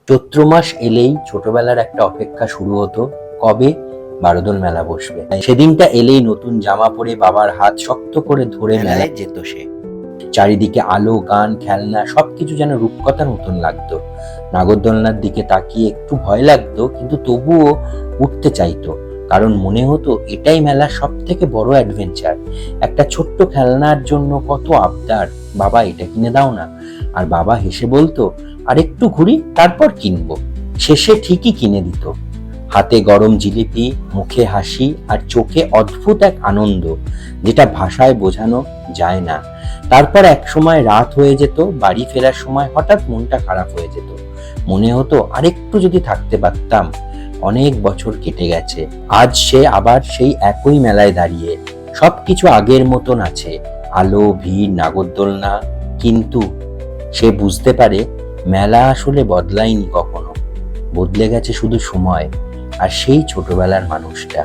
চৈত্র মাস এলেই ছোটবেলার একটা অপেক্ষা শুরু হতো, কবে বারোদোল মেলা বসবে। সেদিনটা এলেই নতুন জামা পরে বাবার হাত শক্ত করে ধরে মেলায় যেত সে। চারিদিকে আলো, গান, খেলনা সবকিছু যেন রূপকথার মতন লাগতো। নাগরদোলনার দিকে তাকিয়ে একটু ভয় লাগতো, কিন্তু তবুও উঠতে চাইতো, কারণ মনে হতো এটাই মেলার সব থেকে বড় অ্যাডভেঞ্চার। একটা ছোট্ট খেলনার জন্য কত আবদার, বাবা এটা কিনে দাও না। আর বাবা হেসে বলতো, আর একটু ঘুরি তারপর কিনবো। শেষে ঠিকই কিনে দিত। হাতে গরম জিলিপি, মুখে হাসি, আর চোখে অদ্ভুত এক আনন্দ, যেটা ভাষায় বোঝানো যায় না। তারপর এক সময় রাত হয়ে যেত, বাড়ি ফেরার সময় হঠাৎ মনটা খারাপ হয়ে যেত। মনে হতো আরেকটু যদি থাকতে পারতাম। অনেক বছর কেটে গেছে, আজ সে আবার সেই একই মেলায় দাঁড়িয়ে। সবকিছু আগের মতন আছে, আলো, ভিড়, নাগরদোলনা। কিন্তু সে বুঝতে পারে মেলা আসলে বদলায়নি কখনো, বদলে গেছে শুধু সময় আর সেই ছোটবেলার মানুষটা।